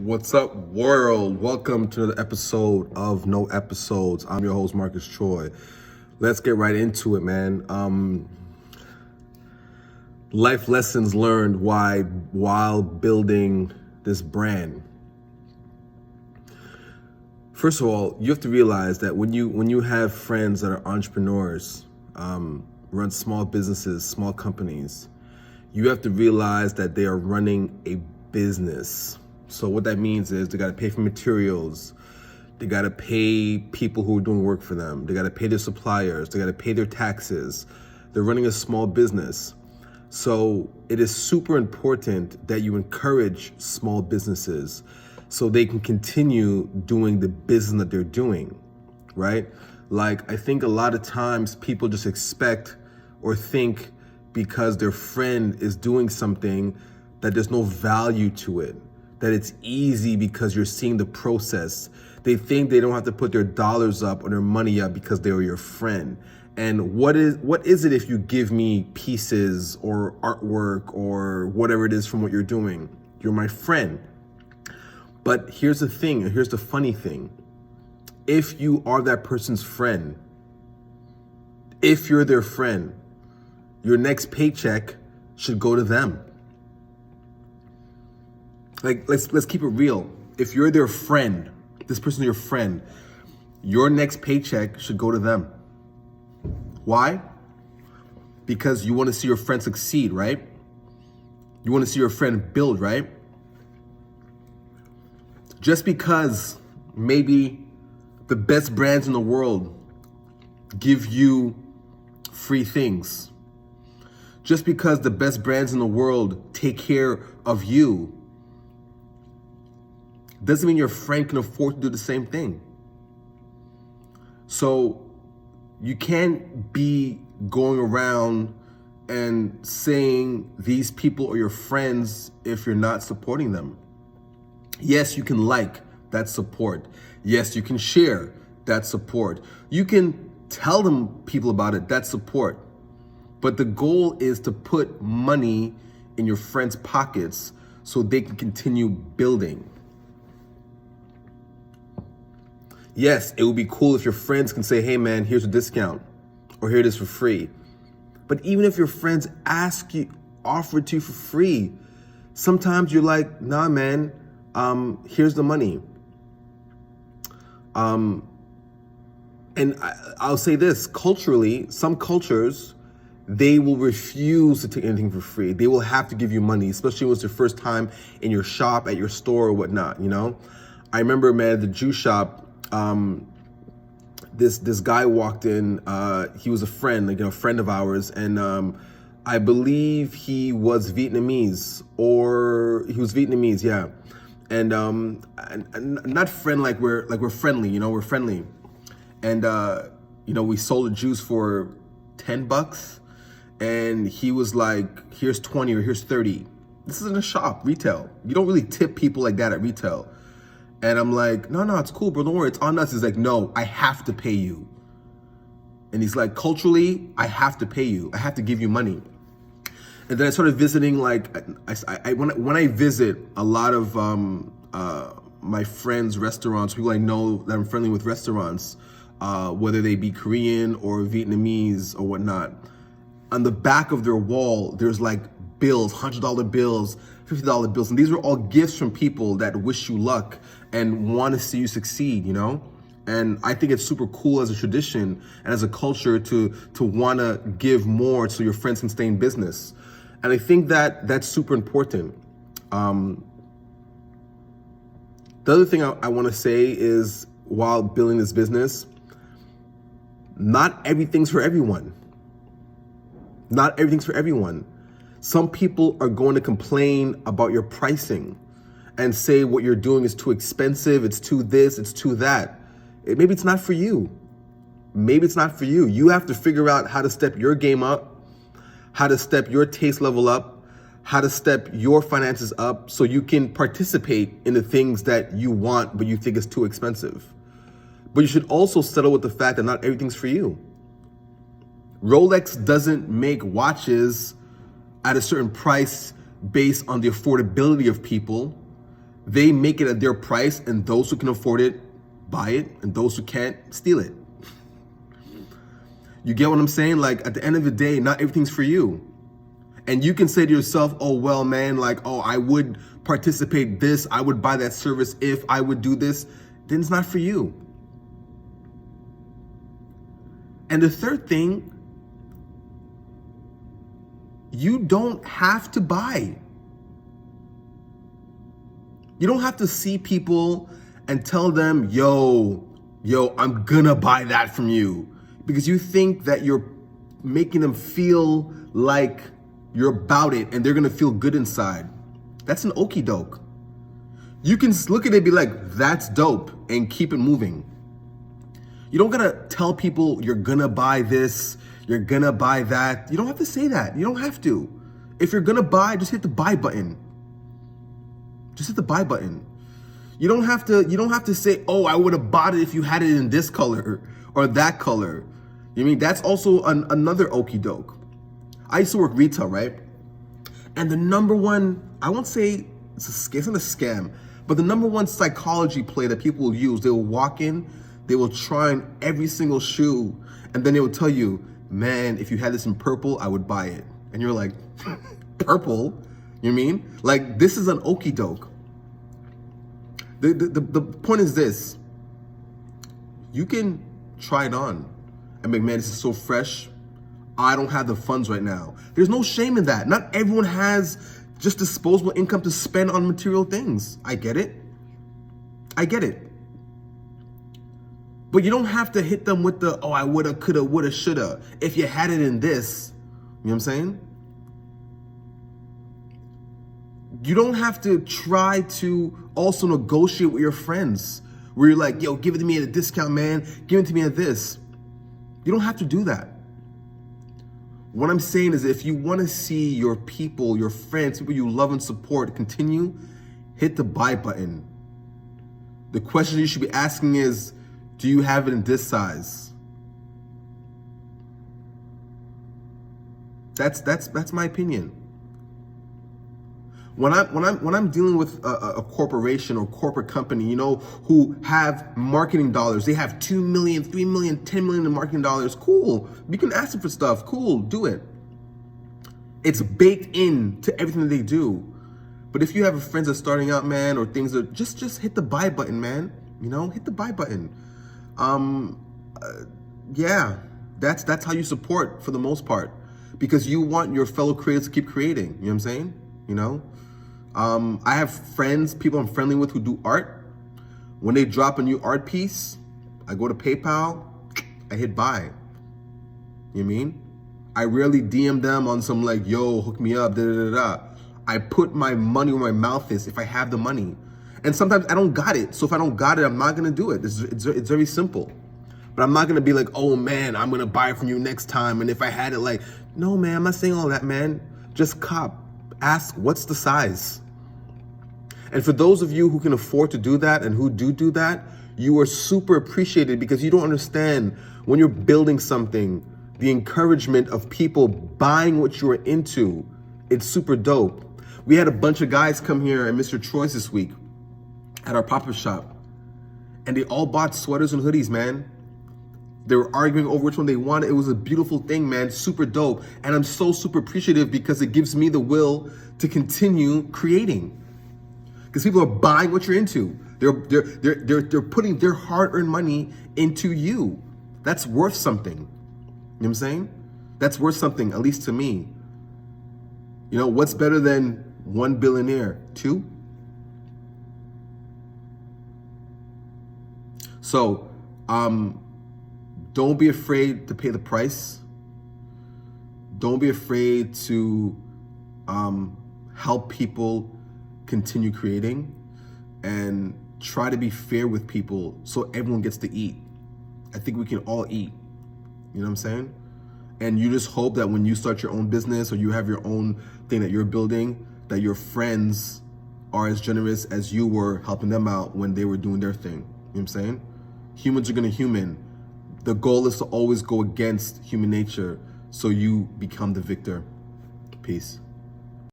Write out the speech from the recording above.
What's up, world? Welcome to the episode of No Episodes. I'm your host, Marcus Troy. Let's get right into it, man. Life lessons learned while building this brand. First of all, you have to realize that when you have friends that are entrepreneurs, run small businesses, small companies, you have to realize that they are running a business. So what that means is they got to pay for materials. They got to pay people who are doing work for them. They got to pay their suppliers. They got to pay their taxes. They're running a small business. So it is super important that you encourage small businesses so they can continue doing the business that they're doing, right? Like, I think a lot of times people just expect or think because their friend is doing something that there's no value to it, that it's easy because you're seeing the process. They think they don't have to put their dollars up or their money up because they are your friend. And what is it if you give me pieces or artwork or whatever it is from what you're doing? You're my friend. But here's the thing, and here's the funny thing. If you are that person's friend, if you're their friend, your next paycheck should go to them. Like, let's keep it real. If you're their friend, this person is your friend, your next paycheck should go to them. Why? Because you want to see your friend succeed, right? You want to see your friend build, right? Just because maybe the best brands in the world give you free things, just because the best brands in the world take care of you, doesn't mean your friend can afford to do the same thing. So you can't be going around and saying these people are your friends if you're not supporting them. Yes, you can like that support. Yes, you can share that support. You can tell them people about it, that support. But the goal is to put money in your friends' pockets so they can continue building. Yes, it would be cool if your friends can say, hey man, here's a discount, or here it is for free. But even if your friends offer it to you for free, sometimes you're like, nah man, here's the money. And I'll say this, culturally, some cultures, they will refuse to take anything for free. They will have to give you money, especially when it's your first time in your shop, at your store or whatnot, you know? I remember, man, at the Jew shop, this guy walked in, he was a friend, like, a friend of ours, and I believe he was Vietnamese, yeah. And not friend like we're friendly, you know, we're friendly. And we sold the juice for $10, and he was like, here's 20 or here's 30. This is in a shop, retail. You don't really tip people like that at retail. And I'm like, no, it's cool, bro, don't worry, it's on us. He's like, no, I have to pay you. And he's like, culturally, I have to pay you. I have to give you money. And then I started visiting, like, when I visit a lot of my friends' restaurants, people I know that I'm friendly with restaurants, whether they be Korean or Vietnamese or whatnot, on the back of their wall, there's like bills, $100 bills, $50 bills. And these are all gifts from people that wish you luck and want to see you succeed, you know? And I think it's super cool as a tradition and as a culture to want to give more so your friends can stay in business. And I think that that's super important. The other thing I want to say is, while building this business, not everything's for everyone. Not everything's for everyone. Some people are going to complain about your pricing and say what you're doing is too expensive, it's too this, it's too that. Maybe it's not for you. Maybe it's not for you. You have to figure out how to step your game up, how to step your taste level up, how to step your finances up so you can participate in the things that you want but you think is too expensive. But you should also settle with the fact that not everything's for you. Rolex doesn't make watches at a certain price based on the affordability of people. They make it at their price, and those who can afford it, buy it, and those who can't, steal it. You get what I'm saying? Like, at the end of the day, not everything's for you. And you can say to yourself, oh, well, man, like, oh, I would participate this, I would buy that service if I would do this. Then it's not for you. And the third thing, you don't have to buy. You don't have to see people and tell them, yo, I'm gonna buy that from you. Because you think that you're making them feel like you're about it and they're gonna feel good inside. That's an okie doke. You can look at it and be like, that's dope, and keep it moving. You don't gotta tell people you're gonna buy this, you're gonna buy that. You don't have to say that. You don't have to. If you're gonna buy, just hit the buy button. Just hit the buy button. You don't have to say, oh, I would have bought it if you had it in this color or that color. You mean that's also another okie doke. I used to work retail, right? And the number one, I won't say it's not a scam, but the number one psychology play that people will use, they will walk in, they will try on every single shoe, and then they will tell you, man, if you had this in purple, I would buy it. And you're like, purple? You mean? Like, this is an okie doke. The point is this. You can try it on and be like, man, this is so fresh. I don't have the funds right now. There's no shame in that. Not everyone has just disposable income to spend on material things. I get it. I get it. But you don't have to hit them with the, oh, I woulda, coulda, woulda, shoulda. If you had it in this, you know what I'm saying? You don't have to try to also negotiate with your friends where you're like, yo, give it to me at a discount, man. Give it to me at this. You don't have to do that. What I'm saying is, if you want to see your people, your friends, people you love and support continue, hit the buy button. The question you should be asking is, do you have it in this size? That's my opinion. When I'm dealing with a corporation or corporate company, you know, who have marketing dollars, they have 2 million, 3 million, 10 million in marketing dollars. Cool. You can ask them for stuff. Cool. Do it. It's baked into everything that they do. But if you have friends that are starting out, man, or things that just hit the buy button, man. You know, hit the buy button. Yeah, that's how you support for the most part, because you want your fellow creators to keep creating. You know what I'm saying? You know. I have friends, people I'm friendly with, who do art. When they drop a new art piece, I go to PayPal, I hit buy. You know what I mean? I rarely DM them on some like, yo, hook me up, da da da da. I put my money where my mouth is if I have the money. And sometimes I don't got it. So if I don't got it, I'm not gonna do it. It's very simple. But I'm not gonna be like, oh man, I'm gonna buy it from you next time. And if I had it, like, no man, I'm not saying all that, man. Just cop. Ask, what's the size? And for those of you who can afford to do that and who do that, you are super appreciated, because you don't understand when you're building something, the encouragement of people buying what you are into. It's super dope. We had a bunch of guys come here at Mr. Troy's this week at our pop-up shop, and they all bought sweaters and hoodies, man. They were arguing over which one they wanted. It was a beautiful thing, man. Super dope. And I'm so super appreciative, because it gives me the will to continue creating. Because people are buying what you're into. They're putting their hard-earned money into you. That's worth something. You know what I'm saying? That's worth something, at least to me. You know, what's better than 1 billionaire? 2? So, don't be afraid to pay the price. Don't be afraid to help people continue creating, and try to be fair with people so everyone gets to eat. I think we can all eat. You know what I'm saying? And you just hope that when you start your own business or you have your own thing that you're building, that your friends are as generous as you were helping them out when they were doing their thing. You know what I'm saying? Humans are gonna human. The goal is to always go against human nature so you become the victor. Peace.